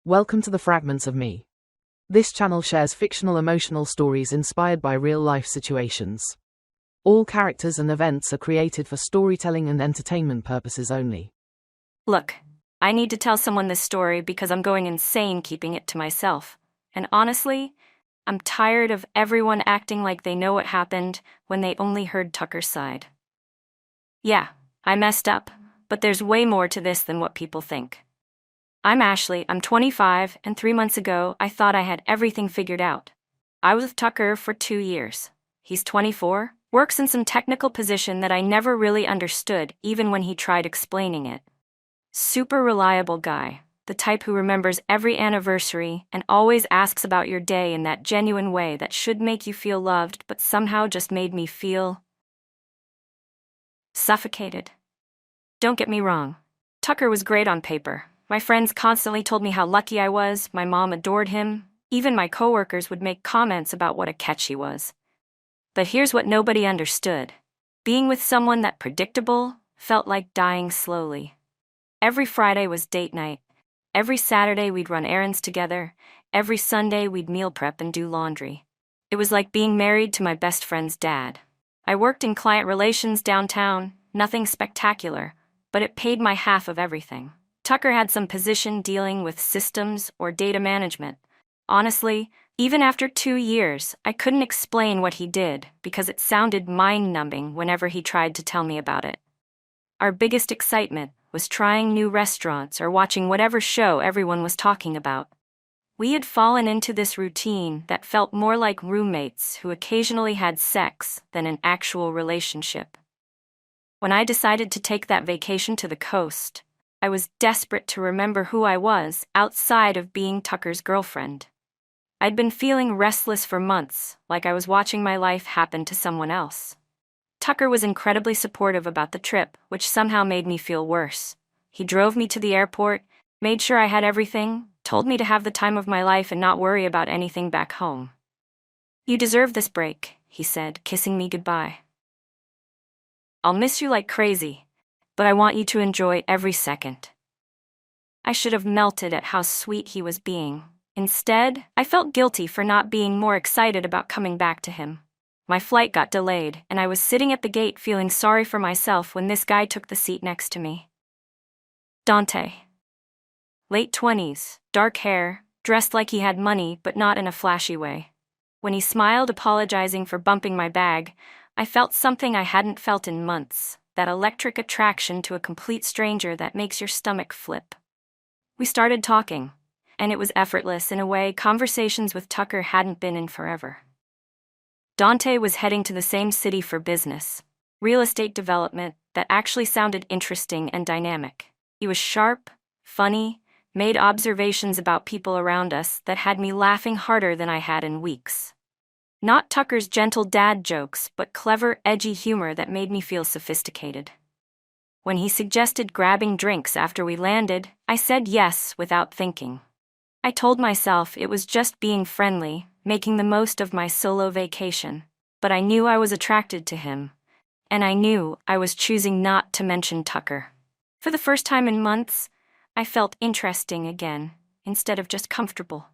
Welcome to the Fragments of Me. This channel shares fictional emotional stories inspired by real-life situations. All characters and events are created for storytelling and entertainment purposes only. Look, I need to tell someone this story because I'm going insane keeping it to myself. And honestly, I'm tired of everyone acting like they know what happened when they only heard Tucker's side. Yeah, I messed up, but there's way more to this than what people think. I'm Ashley, I'm 25, and 3 months ago, I thought I had everything figured out. I was with Tucker for 2 years. He's 24, works in some technical position that I never really understood, even when he tried explaining it. Super reliable guy, the type who remembers every anniversary and always asks about your day in that genuine way that should make you feel loved but somehow just made me feel suffocated. Don't get me wrong, Tucker was great on paper. My friends constantly told me how lucky I was, my mom adored him, even my coworkers would make comments about what a catch he was. But here's what nobody understood. Being with someone that predictable felt like dying slowly. Every Friday was date night. Every Saturday we'd run errands together. Every Sunday we'd meal prep and do laundry. It was like being married to my best friend's dad. I worked in client relations downtown, nothing spectacular, but it paid my half of everything. Tucker had some position dealing with systems or data management. Honestly, even after 2 years, I couldn't explain what he did because it sounded mind-numbing whenever he tried to tell me about it. Our biggest excitement was trying new restaurants or watching whatever show everyone was talking about. We had fallen into this routine that felt more like roommates who occasionally had sex than an actual relationship. When I decided to take that vacation to the coast, I was desperate to remember who I was outside of being Tucker's girlfriend. I'd been feeling restless for months, like I was watching my life happen to someone else. Tucker was incredibly supportive about the trip, which somehow made me feel worse. He drove me to the airport, made sure I had everything, told me to have the time of my life and not worry about anything back home. "You deserve this break," he said, kissing me goodbye. "I'll miss you like crazy, but I want you to enjoy every second." I should have melted at how sweet he was being. Instead, I felt guilty for not being more excited about coming back to him. My flight got delayed, and I was sitting at the gate feeling sorry for myself when this guy took the seat next to me. Dante. Late 20s, dark hair, dressed like he had money but not in a flashy way. When he smiled apologizing for bumping my bag, I felt something I hadn't felt in months. That electric attraction to a complete stranger that makes your stomach flip. We started talking, and it was effortless in a way conversations with Tucker hadn't been in forever. Dante was heading to the same city for business, real estate development that actually sounded interesting and dynamic. He was sharp, funny, made observations about people around us that had me laughing harder than I had in weeks. Not Tucker's gentle dad jokes, but clever, edgy humor that made me feel sophisticated. When he suggested grabbing drinks after we landed, I said yes without thinking. I told myself it was just being friendly, making the most of my solo vacation, but I knew I was attracted to him, and I knew I was choosing not to mention Tucker. For the first time in months, I felt interesting again, instead of just comfortable.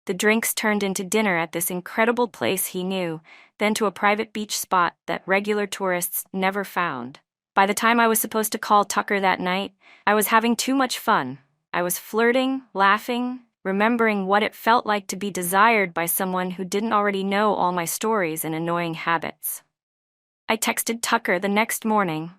The drinks turned into dinner at this incredible place he knew, then to a private beach spot that regular tourists never found. By the time I was supposed to call Tucker that night, I was having too much fun. I was flirting, laughing, remembering what it felt like to be desired by someone who didn't already know all my stories and annoying habits. I texted Tucker the next morning,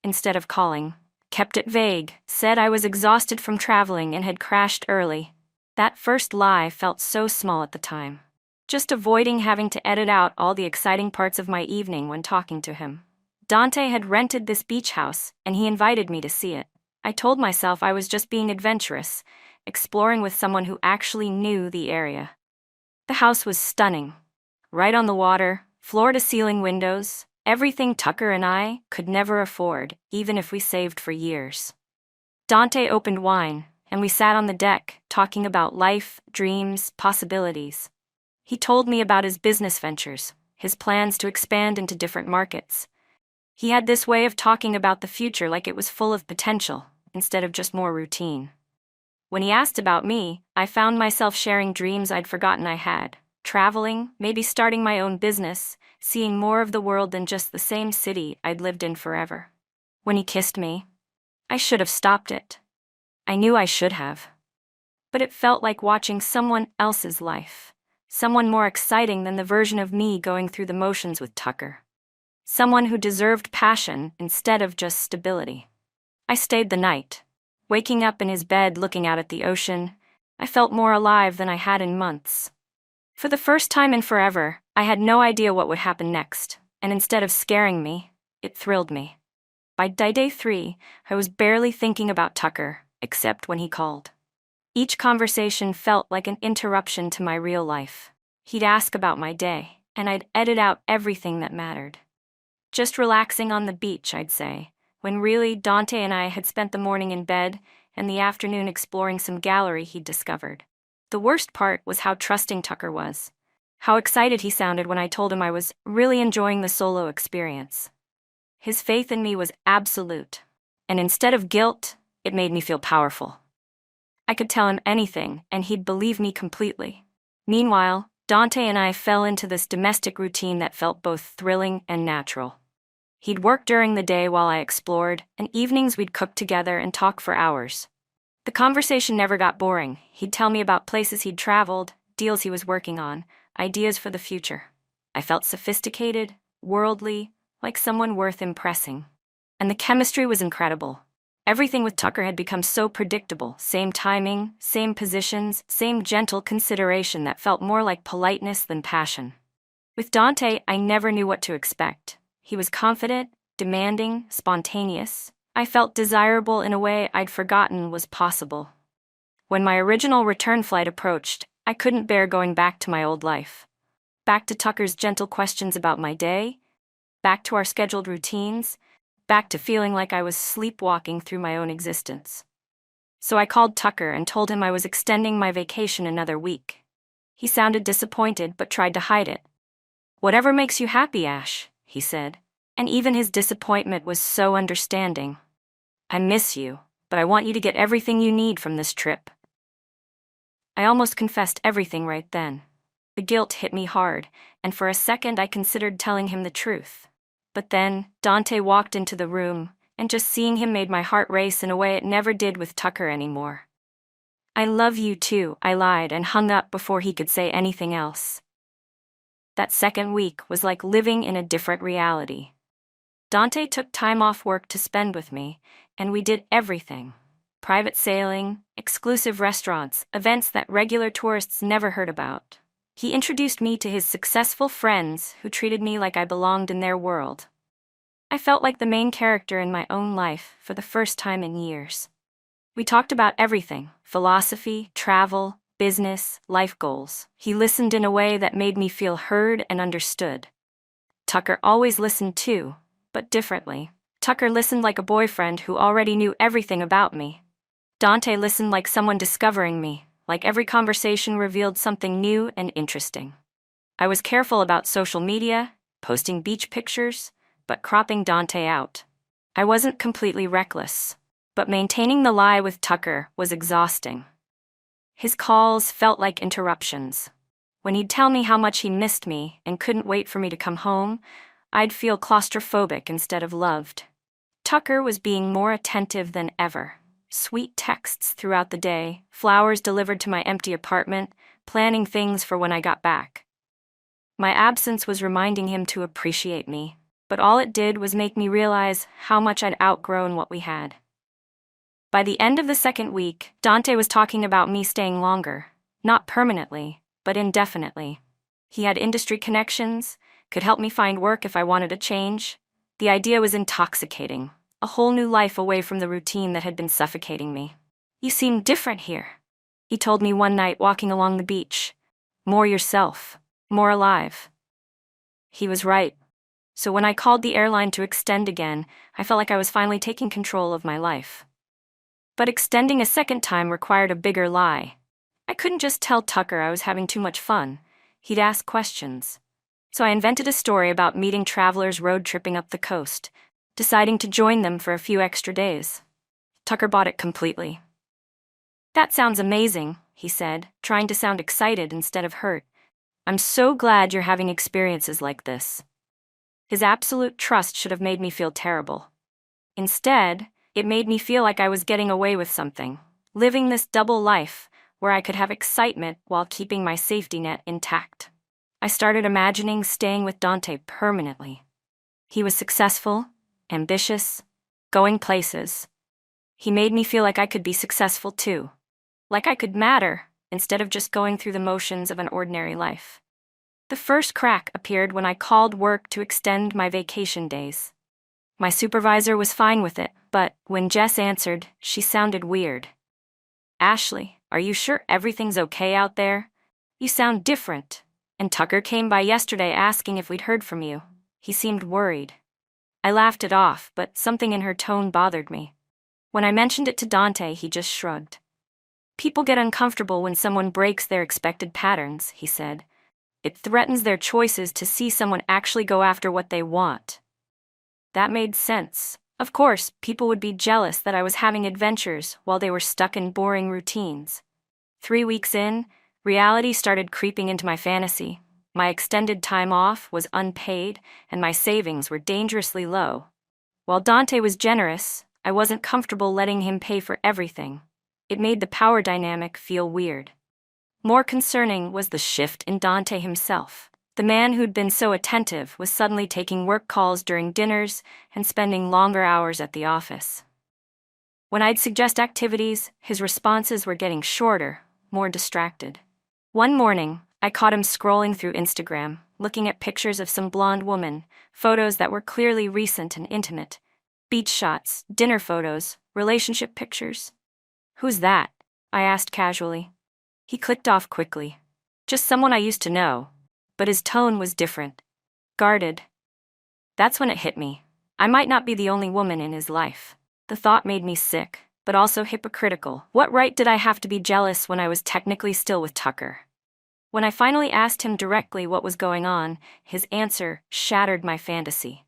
instead of calling, kept it vague, said I was exhausted from traveling and had crashed early. That first lie felt so small at the time. Just avoiding having to edit out all the exciting parts of my evening when talking to him. Dante had rented this beach house, and he invited me to see it. I told myself I was just being adventurous, exploring with someone who actually knew the area. The house was stunning. Right on the water, floor-to-ceiling windows, everything Tucker and I could never afford, even if we saved for years. Dante opened wine, and we sat on the deck, talking about life, dreams, possibilities. He told me about his business ventures, his plans to expand into different markets. He had this way of talking about the future like it was full of potential, instead of just more routine. When he asked about me, I found myself sharing dreams I'd forgotten I had. Traveling, maybe starting my own business, seeing more of the world than just the same city I'd lived in forever. When he kissed me, I should have stopped it. I knew I should have. But it felt like watching someone else's life. Someone more exciting than the version of me going through the motions with Tucker. Someone who deserved passion instead of just stability. I stayed the night. Waking up in his bed looking out at the ocean, I felt more alive than I had in months. For the first time in forever, I had no idea what would happen next, and instead of scaring me, it thrilled me. By day 3, I was barely thinking about Tucker, except when he called. Each conversation felt like an interruption to my real life. He'd ask about my day, and I'd edit out everything that mattered. Just relaxing on the beach, I'd say, when really Dante and I had spent the morning in bed and the afternoon exploring some gallery he'd discovered. The worst part was how trusting Tucker was. How excited he sounded when I told him I was really enjoying the solo experience. His faith in me was absolute, and instead of guilt, it made me feel powerful. I could tell him anything, and he'd believe me completely. Meanwhile, Dante and I fell into this domestic routine that felt both thrilling and natural. He'd work during the day while I explored, and evenings we'd cook together and talk for hours. The conversation never got boring. He'd tell me about places he'd traveled, deals he was working on, ideas for the future. I felt sophisticated, worldly, like someone worth impressing. And the chemistry was incredible. Everything with Tucker had become so predictable. Same timing, same positions, same gentle consideration that felt more like politeness than passion. With Dante, I never knew what to expect. He was confident, demanding, spontaneous. I felt desirable in a way I'd forgotten was possible. When my original return flight approached, I couldn't bear going back to my old life. Back to Tucker's gentle questions about my day, back to our scheduled routines, back to feeling like I was sleepwalking through my own existence. So I called Tucker and told him I was extending my vacation another week. He sounded disappointed but tried to hide it. "Whatever makes you happy, Ash," he said, and even his disappointment was so understanding. "I miss you, but I want you to get everything you need from this trip." I almost confessed everything right then. The guilt hit me hard, and for a second I considered telling him the truth. But then, Dante walked into the room, and just seeing him made my heart race in a way it never did with Tucker anymore. "I love you too," I lied and hung up before he could say anything else. That second week was like living in a different reality. Dante took time off work to spend with me, and we did everything. Private sailing, exclusive restaurants, events that regular tourists never heard about. He introduced me to his successful friends who treated me like I belonged in their world. I felt like the main character in my own life for the first time in years. We talked about everything: philosophy, travel, business, life goals. He listened in a way that made me feel heard and understood. Tucker always listened too, but differently. Tucker listened like a boyfriend who already knew everything about me. Dante listened like someone discovering me, like every conversation revealed something new and interesting. I was careful about social media, posting beach pictures, but cropping Dante out. I wasn't completely reckless, but maintaining the lie with Tucker was exhausting. His calls felt like interruptions. When he'd tell me how much he missed me and couldn't wait for me to come home, I'd feel claustrophobic instead of loved. Tucker was being more attentive than ever. Sweet texts throughout the day, flowers delivered to my empty apartment, planning things for when I got back. My absence was reminding him to appreciate me, but all it did was make me realize how much I'd outgrown what we had. By the end of the second week, Dante was talking about me staying longer, not permanently, but indefinitely. He had industry connections, could help me find work if I wanted a change. The idea was intoxicating, a whole new life away from the routine that had been suffocating me. "You seem different here," he told me one night walking along the beach. "More yourself, more alive." He was right. So when I called the airline to extend again, I felt like I was finally taking control of my life. But extending a second time required a bigger lie. I couldn't just tell Tucker I was having too much fun. He'd ask questions. So I invented a story about meeting travelers road tripping up the coast, deciding to join them for a few extra days. Tucker bought it completely. That sounds amazing, he said, trying to sound excited instead of hurt. I'm so glad you're having experiences like this. His absolute trust should have made me feel terrible. Instead, it made me feel like I was getting away with something, living this double life where I could have excitement while keeping my safety net intact. I started imagining staying with Dante permanently. He was successful, ambitious, going places. He made me feel like I could be successful too, like I could matter instead of just going through the motions of an ordinary life. The first crack appeared when I called work to extend my vacation days. My supervisor was fine with it, but when Jess answered, she sounded weird. Ashley, are you sure everything's okay out there? You sound different. And Tucker came by yesterday asking if we'd heard from you. He seemed worried. I laughed it off, but something in her tone bothered me. When I mentioned it to Dante, he just shrugged. People get uncomfortable when someone breaks their expected patterns, he said. It threatens their choices to see someone actually go after what they want. That made sense. Of course, people would be jealous that I was having adventures while they were stuck in boring routines. 3 weeks in, reality started creeping into my fantasy. My extended time off was unpaid, and my savings were dangerously low. While Dante was generous, I wasn't comfortable letting him pay for everything. It made the power dynamic feel weird. More concerning was the shift in Dante himself. The man who'd been so attentive was suddenly taking work calls during dinners and spending longer hours at the office. When I'd suggest activities, his responses were getting shorter, more distracted. One morning, I caught him scrolling through Instagram, looking at pictures of some blonde woman, photos that were clearly recent and intimate. Beach shots, dinner photos, relationship pictures. Who's that? I asked casually. He clicked off quickly. Just someone I used to know. But his tone was different. Guarded. That's when it hit me. I might not be the only woman in his life. The thought made me sick, but also hypocritical. What right did I have to be jealous when I was technically still with Tucker? When I finally asked him directly what was going on, his answer shattered my fantasy.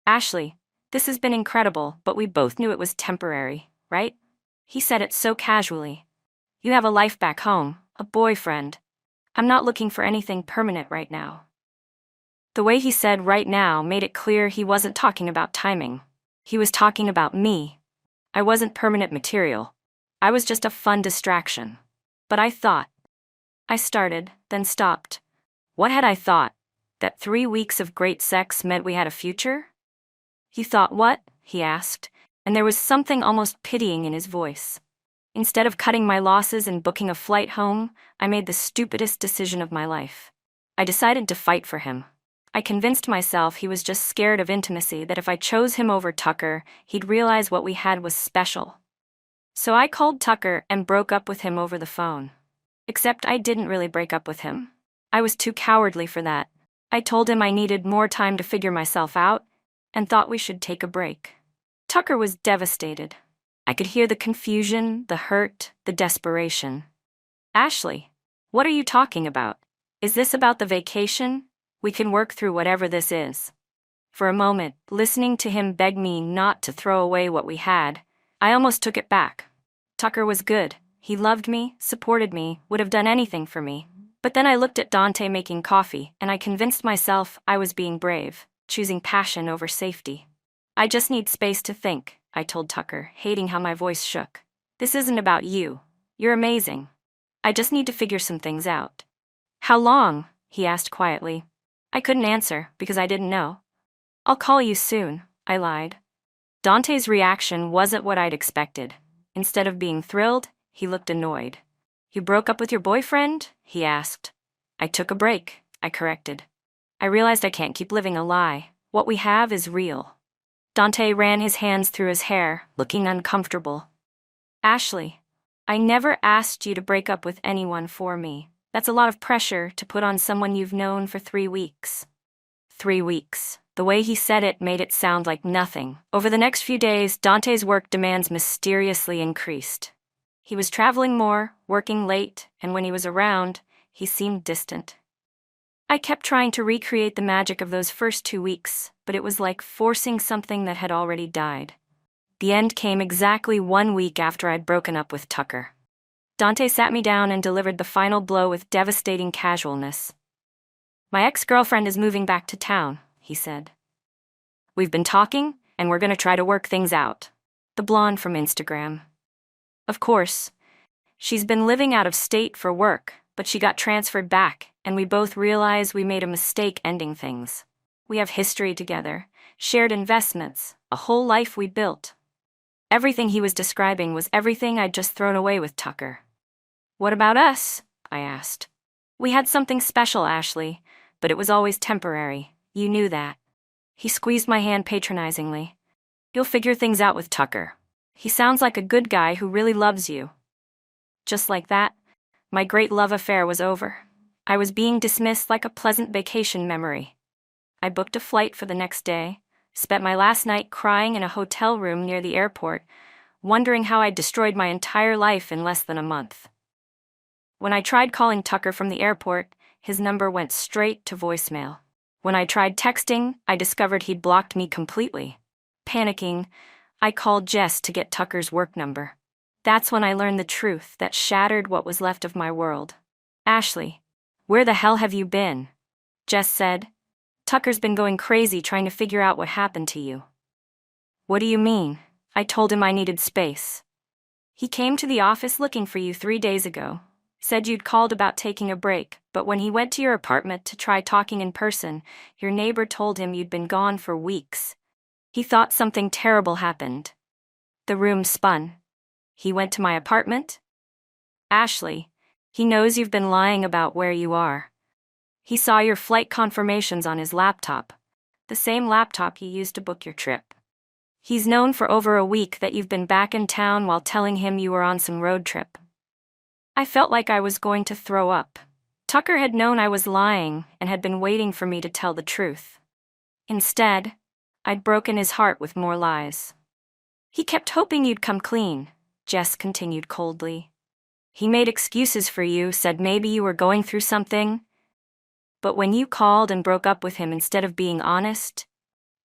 Ashley, this has been incredible, but we both knew it was temporary, right? He said it so casually. You have a life back home, a boyfriend. I'm not looking for anything permanent right now. The way he said right now made it clear he wasn't talking about timing. He was talking about me. I wasn't permanent material. I was just a fun distraction. But I thought. I started, then stopped. What had I thought? That 3 weeks of great sex meant we had a future? You thought what? He asked, and there was something almost pitying in his voice. Instead of cutting my losses and booking a flight home, I made the stupidest decision of my life. I decided to fight for him. I convinced myself he was just scared of intimacy, that if I chose him over Tucker, he'd realize what we had was special. So I called Tucker and broke up with him over the phone. Except I didn't really break up with him. I was too cowardly for that. I told him I needed more time to figure myself out, and thought we should take a break. Tucker was devastated. I could hear the confusion, the hurt, the desperation. Ashley, what are you talking about? Is this about the vacation? We can work through whatever this is. For a moment, listening to him beg me not to throw away what we had, I almost took it back. Tucker was good. He loved me, supported me, would have done anything for me. But then I looked at Dante making coffee, and I convinced myself I was being brave, choosing passion over safety. I just need space to think, I told Tucker, hating how my voice shook. This isn't about you. You're amazing. I just need to figure some things out. How long? He asked quietly. I couldn't answer, because I didn't know. I'll call you soon, I lied. Dante's reaction wasn't what I'd expected. Instead of being thrilled, he looked annoyed. You broke up with your boyfriend? He asked. I took a break, I corrected. I realized I can't keep living a lie. What we have is real. Dante ran his hands through his hair, looking uncomfortable. Ashley, I never asked you to break up with anyone for me. That's a lot of pressure to put on someone you've known for 3 weeks. 3 weeks. The way he said it made it sound like nothing. Over the next few days, Dante's work demands mysteriously increased. He was traveling more, working late, and when he was around, he seemed distant. I kept trying to recreate the magic of those first 2 weeks, but it was like forcing something that had already died. The end came exactly 1 week after I'd broken up with Tucker. Dante sat me down and delivered the final blow with devastating casualness. My ex-girlfriend is moving back to town, he said. We've been talking, and we're gonna try to work things out. The blonde from Instagram. Of course. She's been living out of state for work, but she got transferred back, and we both realize we made a mistake ending things. We have history together, shared investments, a whole life we built. Everything he was describing was everything I'd just thrown away with Tucker. What about us? I asked. We had something special, Ashley, but it was always temporary. You knew that. He squeezed my hand patronizingly. You'll figure things out with Tucker. He sounds like a good guy who really loves you. Just like that, my great love affair was over. I was being dismissed like a pleasant vacation memory. I booked a flight for the next day, spent my last night crying in a hotel room near the airport, wondering how I'd destroyed my entire life in less than a month. When I tried calling Tucker from the airport, his number went straight to voicemail. When I tried texting, I discovered he'd blocked me completely. Panicking, I called Jess to get Tucker's work number. That's when I learned the truth that shattered what was left of my world. Ashley, where the hell have you been? Jess said. Tucker's been going crazy trying to figure out what happened to you. What do you mean? I told him I needed space. He came to the office looking for you 3 days ago. Said you'd called about taking a break, but when he went to your apartment to try talking in person, your neighbor told him you'd been gone for weeks. He thought something terrible happened. The room spun. He went to my apartment? Ashley, he knows you've been lying about where you are. He saw your flight confirmations on his laptop, the same laptop you used to book your trip. He's known for over a week that you've been back in town while telling him you were on some road trip. I felt like I was going to throw up. Tucker had known I was lying and had been waiting for me to tell the truth. Instead, I'd broken his heart with more lies. He kept hoping you'd come clean, Jess continued coldly. He made excuses for you, said maybe you were going through something. But when you called and broke up with him instead of being honest,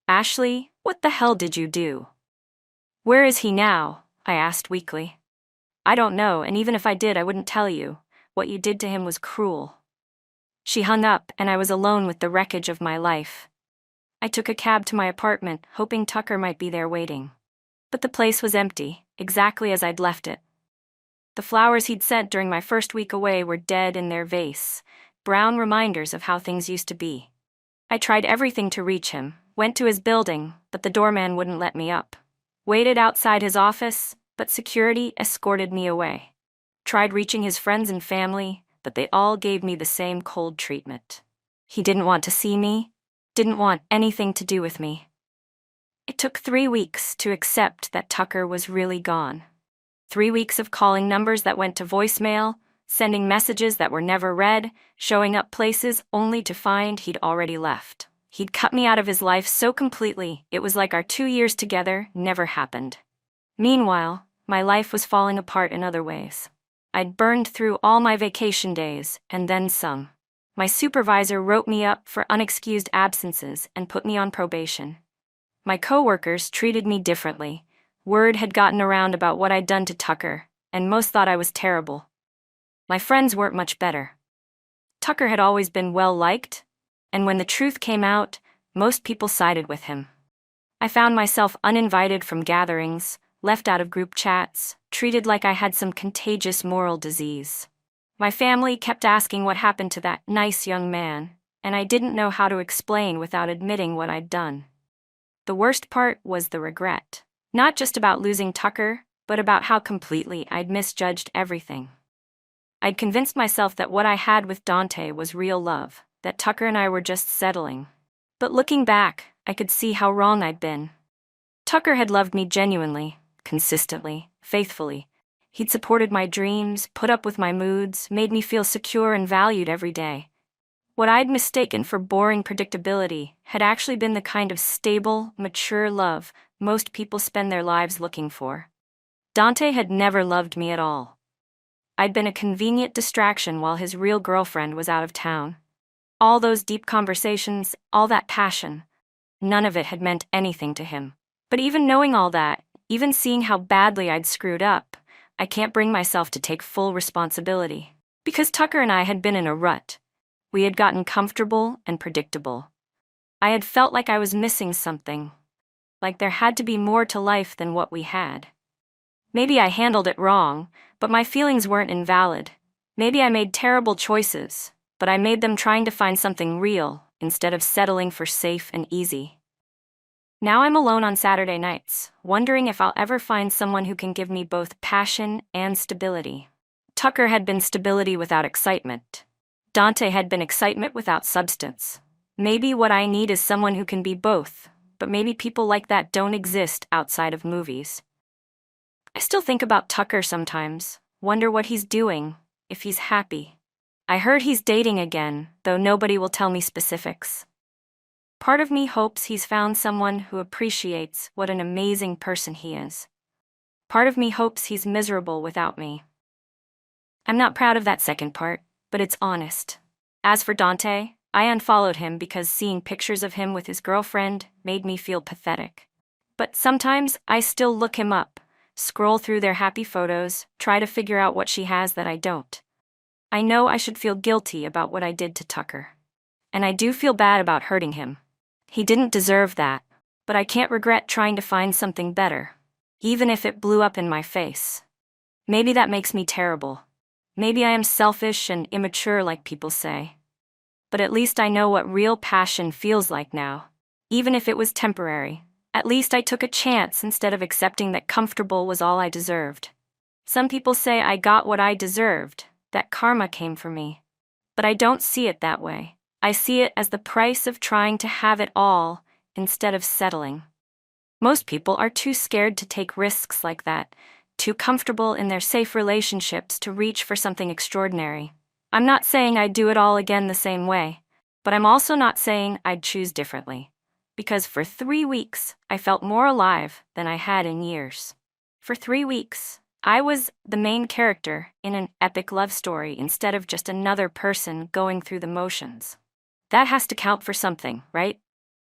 Ashley, what the hell did you do? Where is he now? I asked weakly. I don't know, and even if I did, I wouldn't tell you. What you did to him was cruel. She hung up, and I was alone with the wreckage of my life. I took a cab to my apartment, hoping Tucker might be there waiting. But the place was empty, exactly as I'd left it. The flowers he'd sent during my first week away were dead in their vase, brown reminders of how things used to be. I tried everything to reach him, went to his building, but the doorman wouldn't let me up. Waited outside his office, but security escorted me away. Tried reaching his friends and family, but they all gave me the same cold treatment. He didn't want to see me, didn't want anything to do with me. It took 3 weeks to accept that Tucker was really gone. 3 weeks of calling numbers that went to voicemail, sending messages that were never read, showing up places only to find he'd already left. He'd cut me out of his life so completely, it was like our 2 years together never happened. Meanwhile, my life was falling apart in other ways. I'd burned through all my vacation days, and then some. My supervisor wrote me up for unexcused absences and put me on probation. My coworkers treated me differently. Word had gotten around about what I'd done to Tucker, and most thought I was terrible. My friends weren't much better. Tucker had always been well-liked, and when the truth came out, most people sided with him. I found myself uninvited from gatherings, left out of group chats, treated like I had some contagious moral disease. My family kept asking what happened to that nice young man, and I didn't know how to explain without admitting what I'd done. The worst part was the regret. Not just about losing Tucker, but about how completely I'd misjudged everything. I'd convinced myself that what I had with Dante was real love, that Tucker and I were just settling. But looking back, I could see how wrong I'd been. Tucker had loved me genuinely, consistently, faithfully. He'd supported my dreams, put up with my moods, made me feel secure and valued every day. What I'd mistaken for boring predictability had actually been the kind of stable, mature love most people spend their lives looking for. Dante had never loved me at all. I'd been a convenient distraction while his real girlfriend was out of town. All those deep conversations, all that passion, none of it had meant anything to him. But even knowing all that, even seeing how badly I'd screwed up, I can't bring myself to take full responsibility. Because Tucker and I had been in a rut. We had gotten comfortable and predictable. I had felt like I was missing something, like there had to be more to life than what we had. Maybe I handled it wrong, but my feelings weren't invalid. Maybe I made terrible choices, but I made them trying to find something real instead of settling for safe and easy. Now I'm alone on Saturday nights, wondering if I'll ever find someone who can give me both passion and stability. Tucker had been stability without excitement. Dante had been excitement without substance. Maybe what I need is someone who can be both, but maybe people like that don't exist outside of movies. I still think about Tucker sometimes, wonder what he's doing, if he's happy. I heard he's dating again, though nobody will tell me specifics. Part of me hopes he's found someone who appreciates what an amazing person he is. Part of me hopes he's miserable without me. I'm not proud of that second part, but it's honest. As for Dante, I unfollowed him because seeing pictures of him with his girlfriend made me feel pathetic. But sometimes I still look him up, scroll through their happy photos, try to figure out what she has that I don't. I know I should feel guilty about what I did to Tucker. And I do feel bad about hurting him. He didn't deserve that, but I can't regret trying to find something better, even if it blew up in my face. Maybe that makes me terrible. Maybe I am selfish and immature like people say. But at least I know what real passion feels like now. Even if it was temporary, at least I took a chance instead of accepting that comfortable was all I deserved. Some people say I got what I deserved, that karma came for me. But I don't see it that way. I see it as the price of trying to have it all instead of settling. Most people are too scared to take risks like that, too comfortable in their safe relationships to reach for something extraordinary. I'm not saying I'd do it all again the same way, but I'm also not saying I'd choose differently. Because for 3 weeks, I felt more alive than I had in years. For 3 weeks, I was the main character in an epic love story instead of just another person going through the motions. That has to count for something, right?